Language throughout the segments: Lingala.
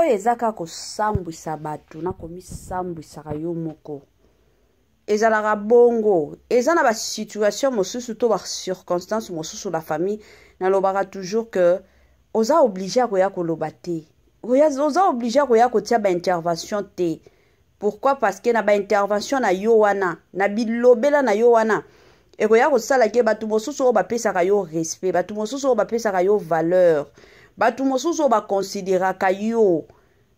oyo ezaka kosambwisa bato na komisambwisaka yo moko ezalaka bongo eza na basituation mosusu to bacirconstance mosusu la famille nalobaka toujours que oza obligé ya koya koloba te oza obligé ya koya kotia baintervention te. Pourquoi? Parce que na baintervention na yo wana na bilobela na yo wana ekoya kosala ke bato mosusu oyo bapesaka yo respect, bato mosusu oyo bapesaka yo valeur, bato mosusu oyo bakonsideraka yo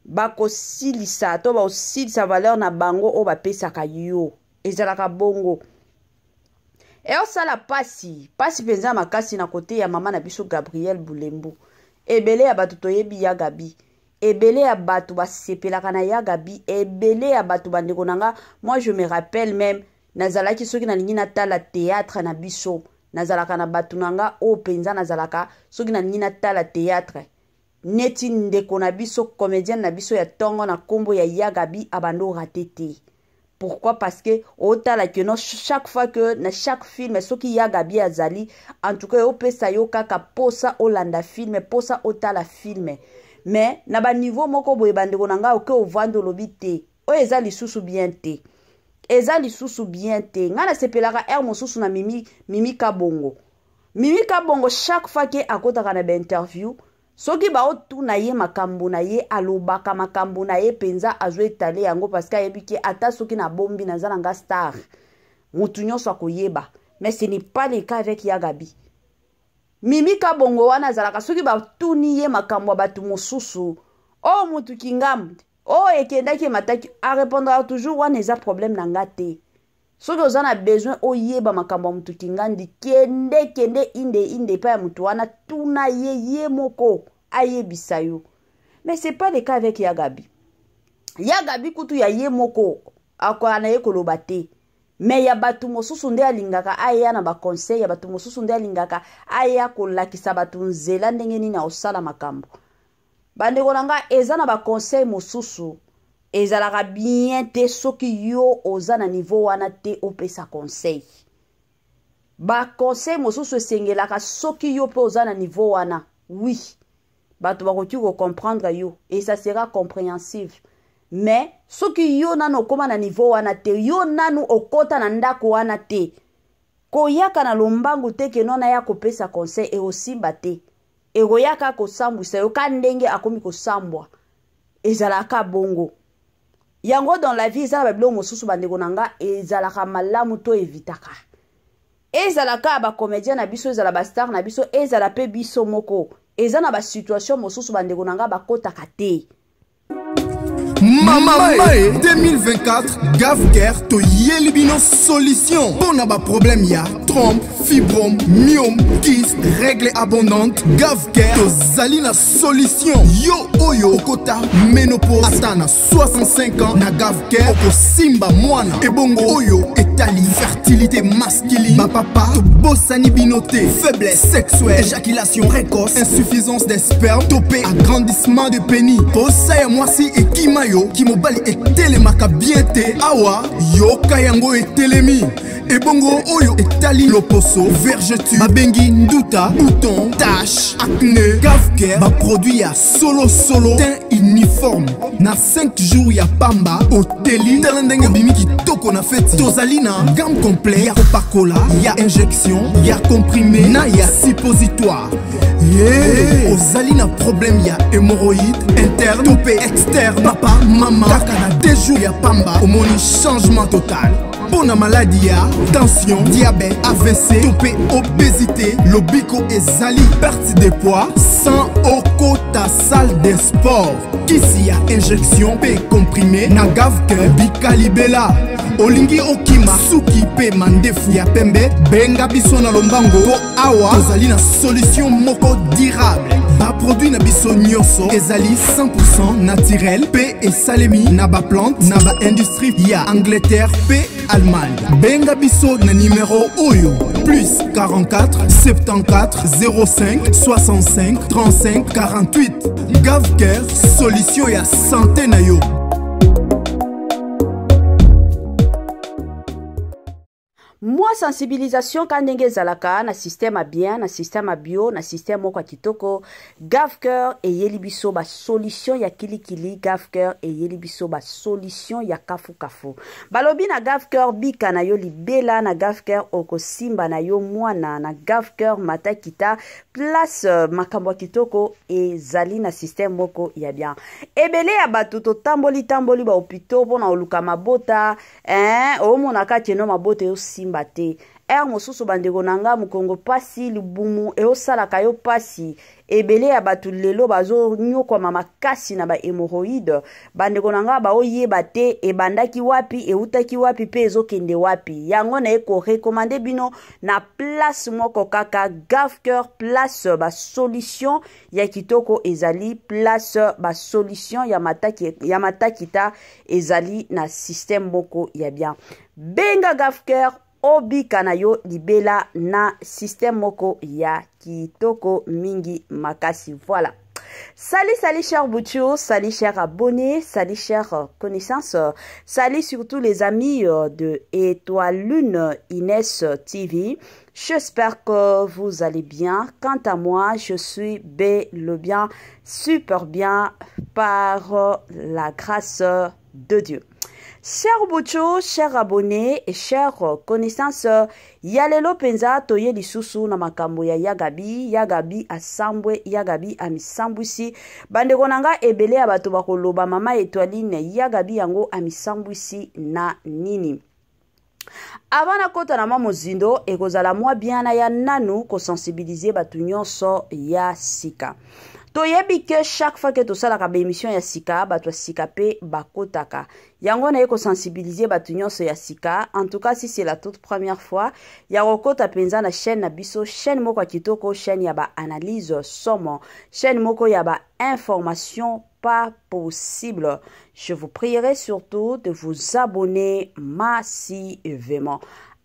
bakosilisa to bakosilisa valeur na bango oyo bapesaka yo ezalaka bongo. Eosala pasi penza makasi na kote ya mama na biso Gabriel Bulembu. Ebele ya bato toyebi ya Gabi, ebele ya bato basepelaka na ya Gabi, ebele ya bato bandeko nanga. Moi je me rappelle même nazalaki soki na lingi natala théâtre na biso nazalaka na bato nanga o penza nazalaka soki na lingi natala théâtre neti ndeko na biso comédienne na biso ya tongo na kombo ya Gabi abando ratete. Pourquoi? Parce que otala que non chaque fois que na chaque film soki ya Gabi azali en tout cas opesa yo kaka posa olanda film posa otala film mais na ba niveau moko boye bandeko nanga oke ovando lobite o ezali susu bien te. Ezali susu bien te. Ngana sepelaka mosusu na Mimi Kabongo. Mimi Kabongo chaque fois que akotaka na ba interview soki ba otu na ye makambo na ye alobaka makambo na ye penza azwe tale yango parce que ayebiki ata soki na bombi na zalanga star mutu nyonso akoyeba. Mais ce n'est pas le cas avec ya Gabi. Mimi Kabongo wana zalaka soki ba tuni ye makambo batu mosusu o mutu kingam o ekendaki mataki a répondra toujours wana eza problème na ngate. Soki ozana besoin oyeba makambo mutu kingandi kende inde pa ya mutu wana tuna ye moko ayebisa yo. Mais c'est pas le cas avec ya Gabi. Ya Gabi kutu ya ye moko akwana ye koloba te. Mais ya batu mosusu nde alingaka aya na ba conseil ya batu mosusu nde alingaka aya kolakisa batu nzela ndenge nini na osala makambo. Bandeko nanga eza na ba conseil mosusu ezalaka bien te soki yo oza na niveau wana te opesa conseil. Ba conseil mosusu esengelaka soki yo pe oza na niveau wana. Oui. Bato bakoki ko comprendre yo et ça sera compréhensible. Mais soki yo nano koma na niveau wana te yo nanu okota na ndako wana te koyaka na lombangu te ke nona ya kopesa conseil e osimba te e koyaka kosambwisa yo ka ndenge akomi kosambwa ezalaka bongo yango dans la vie ezala babilo mosusu bandeko nanga ezalaka malamu to evitaka ezalaka ba comédien na biso ezala ba star na biso ezala pe biso moko ezana ba situation mosusu bandeko nanga bakotaka te. Mama 2024 Gavker to yelibino solution. Pour na ba problème ya trompe, fibrome, myome, kyste, règle abondante. Gavker to zalina solution. Yo oyo kota ménopause atana 65 ans na Gavker oko simba mwana. Ebongo oyo etali fertilité masculine. Ba papa to bossani binoté, faiblesse sexuelle, éjaculation précoce, insuffisance des spermes, topé agrandissement de pénis. Bossa ya mwasi ekimayo ki mobali etelemaka bien te awa yoka yango etelemi ebongo oyo etali loposo vergeture babengi nduta bouton tache acné Gavker ba produit ya solo teint uniforme na 5 jours ya pamba oteli talendenge bimi kitoko na feti tozali na gamme complet ya kopakola ya injection ya comprimé na ya suppositoire. Ozali na problème ya hémorroïde interne topé externe papa mama kaka na 2 jours ya pamba omoni changement total. Pour la maladie ya tension diabète AVC topé obésité lobiko ezali perte de poids sans okota salle de sport kisi ya injection pe comprimé na Gavker bikalibela olingi okima suki pe mandefu ya pembe benga biso na lombango po awa tozali na solution moko durable ba produit na biso nyonso ezali 100% naturel pe esalemi na ba plante na ba industrie ya Angleterre pe Allemagne. Benga biso na numéro oyo plus 44 74 05 65 35 48. Gavker solution ya santé na yo. moi sensibilisation quand ndenge zalaka na système a bien na système a bio na système moko kitoko Gavker et yelibiso ba solution ya kilikili Gavker et yelibiso ba solution ya kafu balobi na Gavker bika na yo libela na Gavker okosimba na yo mwana na Gavker matakita place makambo kitoko e zali na système moko ya bien ebele ya batu to tamboli ba opito pona oluka mabota o monaka teno mabota yo simba te mosusu bandeko nanga mukongo pasi lubumu e osalaka yo pasi ebele ya batu lelo bazo nyoko mama kasi na ba hémorroïde bandeko nanga ba oyeba te e bandaki wapi e utaki wapi pe ezokende wapi yango na eko recommander bino na place moko kaka Gavker place ba solution ya kitoko ezali place ba solution ya matakita ezali na système moko ya bien benga Gavker obika na yo libela na système moko ya kitoko mingi makasi. Voilà. Salut chers boutchos, salut chers abonnés, salut chers connaissances, salut surtout les amis de Étoile Lune Inès TV. J'espère que vous allez bien. Quant à moi, je suis le bien, super bien par la grâce de Dieu. Chers boutchos, chers abonnés et chers connaissances, yalelo penza toye lisusu na makambo ya Yagabi asambwe Yagabi amisambwisi bandeko nanga ebele ya bato bakoloba mama Étoiline Yagabi yango amisambwisi na nini. Avant kota na mamozindo ekozala mwa biana ya nanu ko sensibiliser batu nyonso ya sika. Toyebi que chaque fois que tu sala ka émission ya sika ba to sika pe bakotaka yango na eko sensibiliser batu nyonso ya sika. En tout cas si c'est la toute première fois ya kokota penza na chaîne na biso chaîne moko kitoko chaîne ya ba analyse somo chaîne moko ya ba information pas possible. Je vous prierai surtout de vous abonner massivement.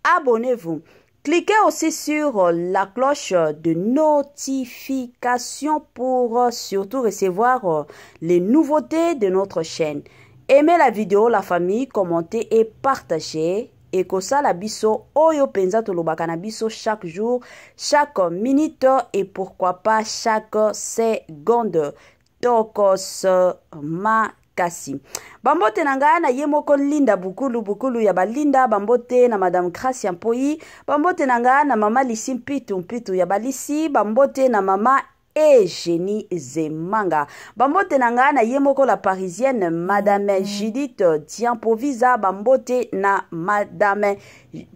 Abonnez-vous. Cliquez aussi sur la cloche de notification pour surtout recevoir les nouveautés de notre chaîne. Aimez la vidéo, la famille, commentez et partagez. Et que ça la biso oyo penza tolobaka na biso chaque jour, chaque minute et pourquoi pas chaque seconde. Tokos makasi. Bambote nanga na yemoko linda bukulu ya balinda bambote na madame Gracia Mpoi, bambote nanga na mama Lisi mpitu ya balisi, bambote na mama Eugénie Zemanga, bambote nanga na yemoko la parisienne madame Judith Diampovisa, bambote na madame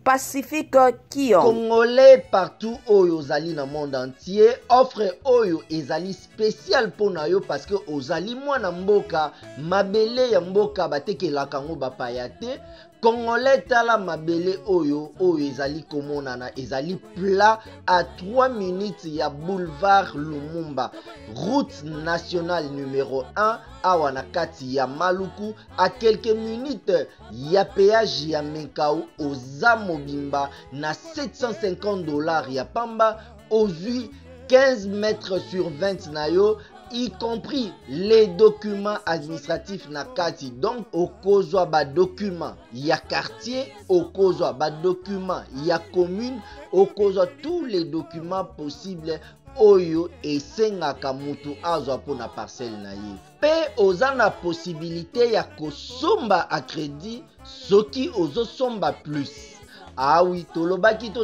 Pacifique Kion. Congolais partout oyo zali na monde entier, offre oyo ezali spécial pona yo parce que ozali mwana mboka mabele ya mboka batekelaka ngo bapaya te. Congolais tala mabele oyo ezali komonana ezali plat à 3 minutes ya boulevard Lumumba, route nationale numéro 1 awa na kati ya Maluku, à quelques minutes ya péage ya Menkau oza mobimba na $750 ya pamba ozui 15 mètres sur 20 na yo, y compris les documents administratifs na kati. Donc okozwa ba document ya quartier, okozwa ba document ya commune, okozwa tous les documents possibles oyo esengaka mutu azwa pona parcelle na ye. Pe oza na possibilité ya kosomba a crédit soki ozo somba plus. Ah oui, tolobaki te,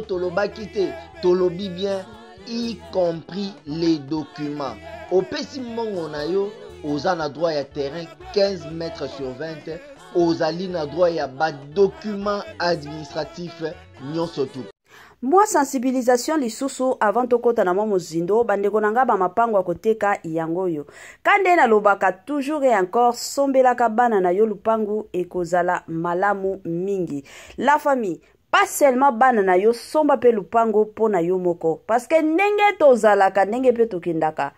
tolobi bien, y compris les documents. Au pesi mongo na yo, oza na droit ya terrain 15 mètres sur 20, ozali na droit ya ba document administratif nyonso tu. Moi sensibilisation lisusu avant tokota na mozindo bandeko nanga ba mapango koteka yangoyo. Kande na lobaka toujours et encore sombelaka bana na yo lupangu ekozala malamu mingi. La famille pas seulement bana na yo somba pe lupango pona yo moko parce que ndenge tozalaka ndenge pe tokendaka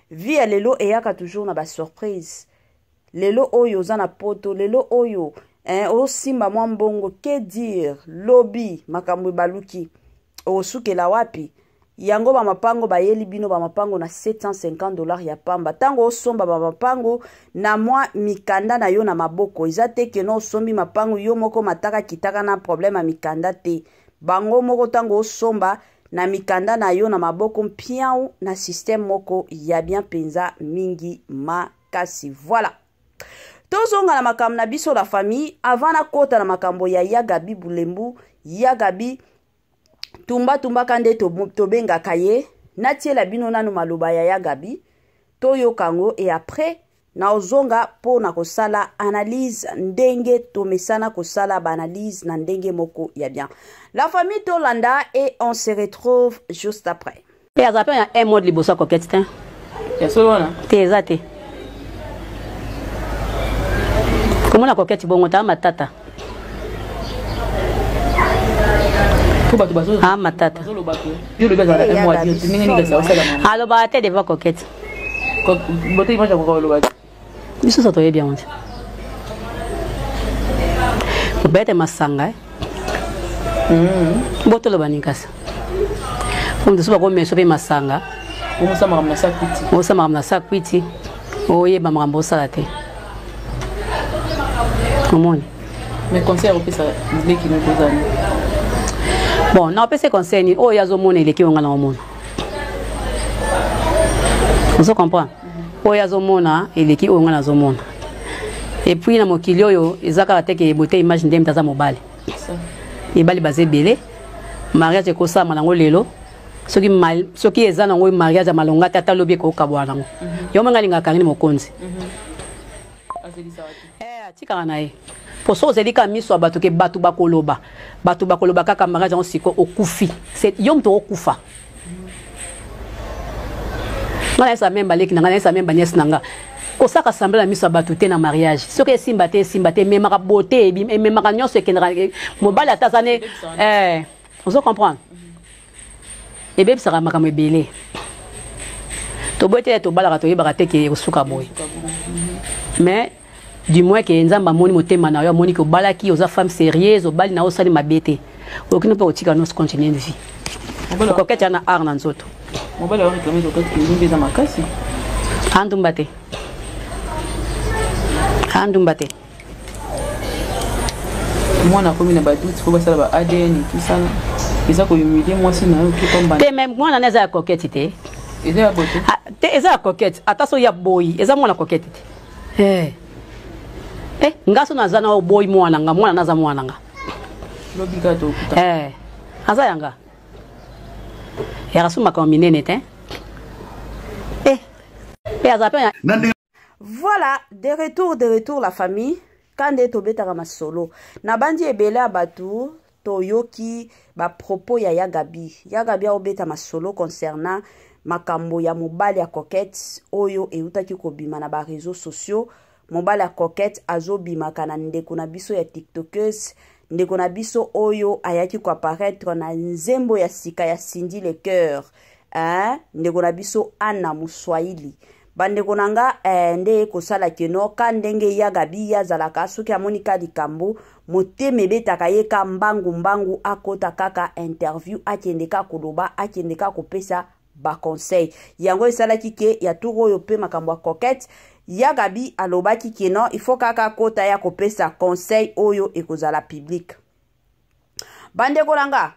vie lelo eyaka toujours na ba surprise. Lelo oyo za na poto lelo oyo osimba mwambongo que dire lobby makambo baluki osukela wapi yango bamapango bayeli bino bamapango na $750 ya pamba tango osomba bamapango na mwa mikanda na yo na maboko eza te keno osombi mapango yo moko mataka kitaka na problème ya mikanda te bango moko tango osomba na mikanda na yo na maboko mpiau na système moko ya bien penza mingi makasi. Voilà. Tozonga na makambo na biso la famille avant na kota na makambo ya Yagabi Bulembu Yagabi tumba kande tobenga kaye natiela bino nanu maloba ya Yagabi toyo kango et après na ozonga po na kosala analyse ndenge tomesana kosala ba analyse na ndenge moko ya bien. La famille Tolanda et on se retrouve juste après. Et à zappé un mot de liboso coquette tin. Ya solo na. Tezate. Comment la coquette bongo ta matata. Ah matata. Yo le beza un mois Dieu ningi ningi ça ça la. Allo ba te devant coquette. Bote image ko lo ba. Biso ça toye bien on. Bete masanga. Boto lo banikasa. On te soba ko meso pe masanga. On sa maramna sa kwiti. On sa maramna sa kwiti. Oye ba marambo sala te. Comment? Mais conseil au ça qui nous besoin. Bon, non, parce que conseil ni oh yazo mona ile ki onga na mona. Vous comprenez? Oh yazo mona ile ki onga na zo mona. Et puis na mokili oyo ezaka te ke bote image ndem taza mobile. Ça. Et bali basé belé. Mariage ko sa manango lelo. Soki eza nango mariage malonga tata lobi ko kabwana ngo. Yo manga linga kangini mokonzi. Tika na ye. Poso zelika miso bato ke batu bakoloba. Batu bakoloba kaka mariage en siko okufi. C'est yom to okufa. Ngala sa memba leki ngala sa memba nyes nanga. Osaka sambela miso bato te na mariage. Soki simba te mais maka beauté et mais maka nyonso ekendra mobala tazane on se comprend. Et bébé sera maka mebele. To bote to bala to yeba te ke osuka boy. Mais du moins que nzamba moni motema na yo moni ko balaki oza femme sérieuse o bali na osali mabete okino pa otika nos continuer de vie ko keta na art na nzoto Mon bala wa réclamer ko kati ni beza makasi andumbate moi na komi na ba doute faut basala ba ADN tout ça eza ko humilier moi si na yo ki komba te même moi na neza ya coquette te eza ya beauté te eza ya coquette ataso ya boy eza moi na coquette te ngaso nazana o boy mwana nga mwana naza mwana nga lobika to kuta aza yanga ya rasuma ka minene te Voilà, de retour la famille. Kande tobetaka masolo. Na bandi ebele abatu toyoki ba propos ya Yagabi. Yagabi a obeta masolo concernant makambo ya mobali ya coquette oyo eutaki kobima na ba réseaux sociaux. Mobali ya coquette azobimaka na ndeko na biso ya tiktokeuse. Ndeko na biso oyo ayaki ko apparaître na nzembo ya sika ya Cindy le cœur. Ndeko na biso Anna Muswahili. Bandeko nanga nde kosala keno ka ndenge Yagabi yazalaka soki amonika likambo moteme betaka yeka mbangu akota kaka interview akendeka koloba akendeka kopesa ba conseil yango esalaki ke ya turo yo pe makambo ya coquette Yagabi alobaki keno il faut kaka kota ya kopesa conseil oyo ekozala public. Bandeko nanga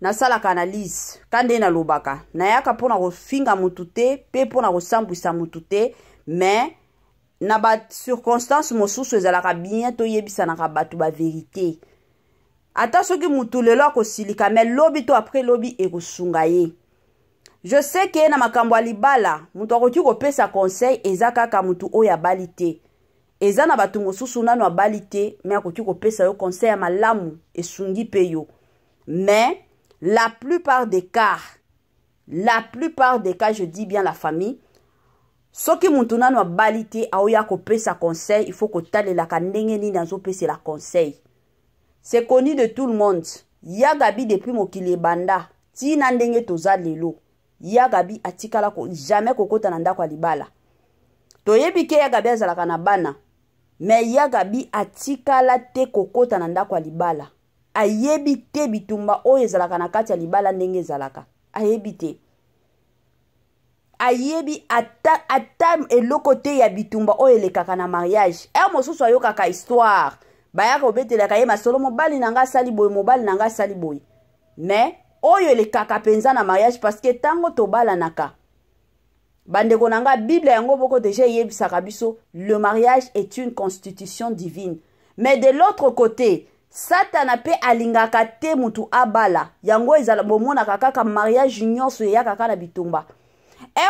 nasalaka analyse kande na lobaka nayaka pona kofinga mutute pe pona kosambwisa mutute mais na ba circonstance mosusu ezalaka bien to yebisanaka batu ba vérité ata soki mutu lelo akosilika mais lobi to après lobi ekosunga ye. Je sais que na makambo ya libala mutu akoki kopesa conseil eza kaka mutu oyo abali te eza na batu mosusu nano abali te mais akoki kopesa yo conseil ya malamu esungi pe yo. Mais la plupart des cas, je dis bien la famille, soki mutu nano balite aoya kopesa conseil, il faut kotalela ka ndenge ni nazo pesa la conseil. C'est connu de tout le monde. Yagabi depuis mokili banda, ti na ndenge toza lelo. Yagabi atikala ko jamais kokota na ndako libala. Toyebi ke Yagabi azalaka na bana, mais Yagabi atikala te kokota na ndako libala. Ayebi te bitumba oyo ezalaka na kati ya libala ndenge ezalaka. Ayebi te. ayebi ata eloko te ya bitumba oyo elekaka na mariage. Mosusu ayokaka histoire bayaka obetelaka ye masolo mobali nanga asali boye mobali nanga asali boye. Mais oyo elekaka penza na mariage parce que tango tobalanaka bandeko nanga Bible yango boko déjà yebisaka biso le mariage est une constitution divine. Mais de l'autre côté Satana pe alingaka te mutu abala yango ezala bomonaka kaka mariage nyonso ya kaka na bitumba.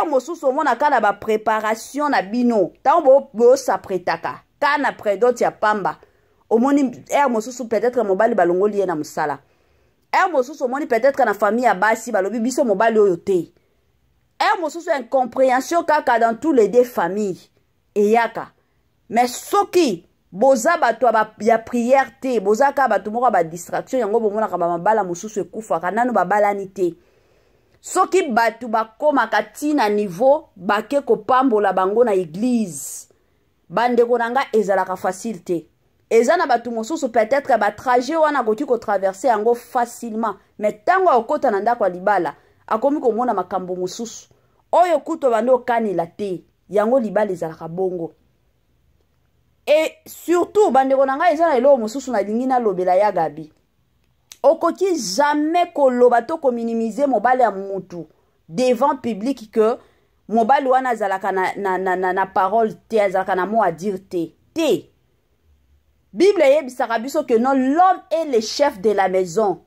Mosusu omonaka na ba préparation na bino tango bo s'apprêtaka kana prédote ya pamba omoni mosusu peut-être mobali balongoli ye na musala. Mosusu omoni peut-être na famille ya basi balobi biso mobali oyo te. Mosusu incompréhension kaka dans tous les deux familles eyaka. Mais soki boza bato ya prière te boza ka bato moko ba distraction yango bomonaka ba mabala mosusu ekufaka nanu babalani te. Soki bato bakomaka tina niveau bake kopambola bango na église bandeko nanga ezalaka facile te. Ezana batu mosusu peut-être ba trajet wana koki ko traverser yango facilement. Mais tango okota na ndako libala akomi komona makambo mosusu oyo kuto bando kanila te yango libala ezalaka bongo. Et surtout bandeko nanga ezana elo mosusu na lingi na lobela ya Gabi. Okoki jamais koloba to ko minimiser mobali ya mutu devant public que mobali wana zalaka na parole te azalaka na mot à dire te. Bible yebisaka biso que non l'homme est le chef de la maison.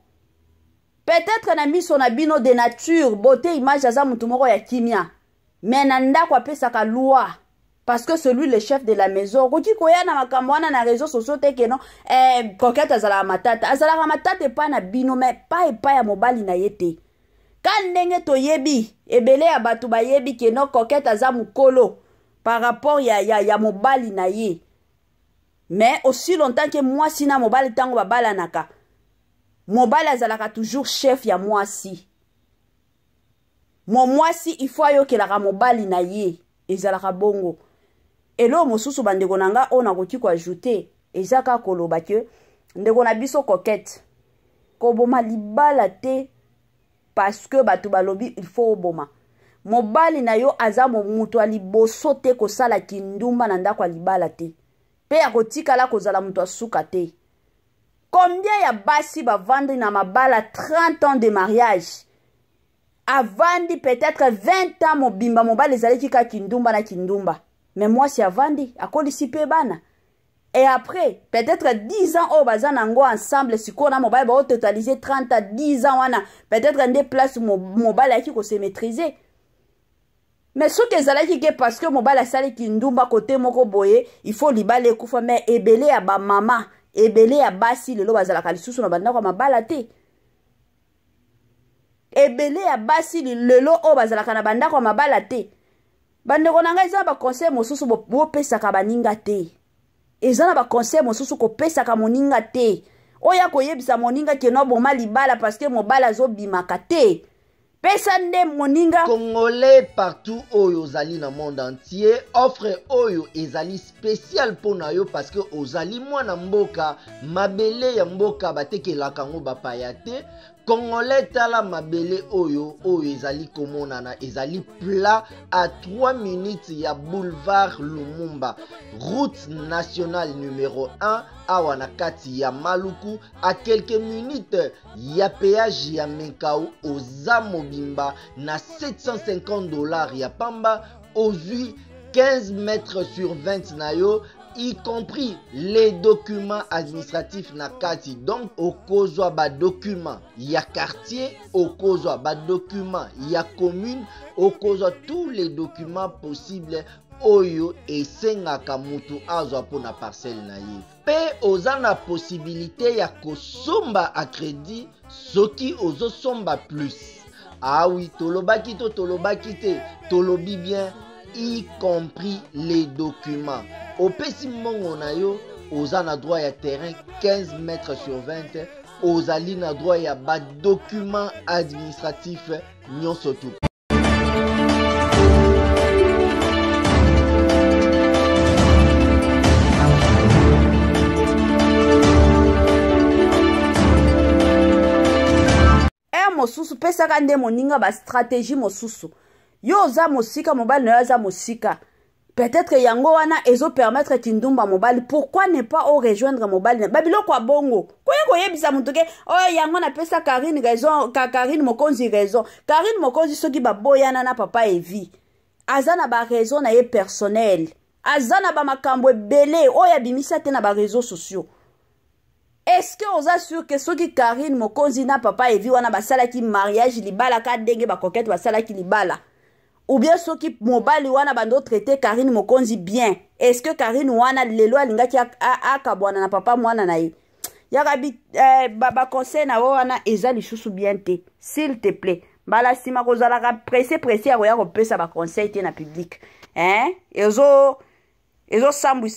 Peut-être na miso na bino de nature beauté image aza mutu moko ya kimia. Mais na ndako apesaka loi parce que celui le chef de la maison. Koki koya na makambo wana na réseaux sociaux te que non coquette azala matata pa na bino mais pas ya mobali na yete. Kan ndenge to yebi ebele ya batu ba yebi que non coquette aza mukolo par rapport ya mobali na ye. Mais aussi longtemps que moi si na mobali tango babala naka mobali azalaka toujours chef ya moi si. Moi si il faut ayo kelaka mobali na ye ezalaka bongo. Elo mosusu bandeko nanga ona koki ko ajouter ezaka koloba ke ndeko na biso coquette ko boma libala te parce que batu balobi il faut oboma. Mobali na yo aza mutu aliboso te ko sala kindumba na ndako libala te. Pe ya kotikala kozala mutu asuka te. Combien ya basi bavandi na mabala 30 ans de mariage? Avandi peut-être 20 ans mobimba mobali ezalaki ka kindumba na kindumba. Mais moi si avandi akolisi pe bana. Et après peut-être 10 ans au baza nango ensemble siko na mobali ba totaliser 30 à 10 ans wana peut-être en place mobali aki ko se maîtriser. Mais ce que ezalaki ke parce que mobali asali kindumba côté moko boye il faut libale kufa mais ebele ya ba mama ebele ya basi lelo bazalaka lisusu na banda kwa mabala te. Ebele ya basi lelo o bazalaka na banda kwa mabala te. Bandeko nanga eza ba conseil mosusu bo pesaka baninga te. Eza na ba conseil mosusu ko pesaka moninga te. Oya koyebisa moninga ke no boma libala parce que mobala zo bimaka te. Pesa nde moninga. Congolais partout oyo ozali na monde entier offre oyo ezali spécial pona yo parce que ozali mwana mboka mabele ya mboka batekelaka ngo bapaya te. Congolais tala mabele oyo ezali komonana ezali plat à 3 minutes ya boulevard Lumumba route nationale numéro 1 awa na kati ya Maluku à quelques minutes ya péage ya Menkau oza mobimba na $750 ya pamba ozui 15 mètres sur 20 na yo y compris les documents administratifs na kati. Donc okozwa ba documents ya quartier, okozwa ba documents ya commune, okozwa tous les documents possibles oyo esengaka mutu azwa pona parcelle na ye. Pe oza na possibilité ya kosomba à crédit soki ozosomba plus. Ah oui, tolobaki to tolobaki te, tolobi bien y compris les documents. Au pesi mongo na yo, oza na droit ya terrain 15 mètres sur 20, ozali na droit ya ba documents administratifs nyonso tout. Mosusu pesaka nde moninga ba stratégie mosusu. yo oza mosika mobali na yo aza mosika peut-être yango wana ezo permettre tindumba mobali pourquoi ne pas o rejoindre mobali babiloko ya bongo koye koyebisa mutu ke oyo yango napesa Karine raison Karine mokonzi raison Karine mokonzi soki baboyana na papa Evi aza na ba raison na ye personnel aza na ba makambo ebele oyo abimisa te na ba réseaux sociaux. Est-ce que oza sûr que soki Karine mokonzi na papa Evi wana basalaki mariage libala ka ndenge ba coquette basalaki libala ou bien soki mobali wana bando traiter Karine mokonzi bien, est-ce que Karine wana lelo alingaki akabwana na papa mwana na ye yakabi ba conseil na wana eza lisusu bien te s'il te plaît bala sima kozala ka pressé ya koya kopesa ba conseil te na public ezo sambu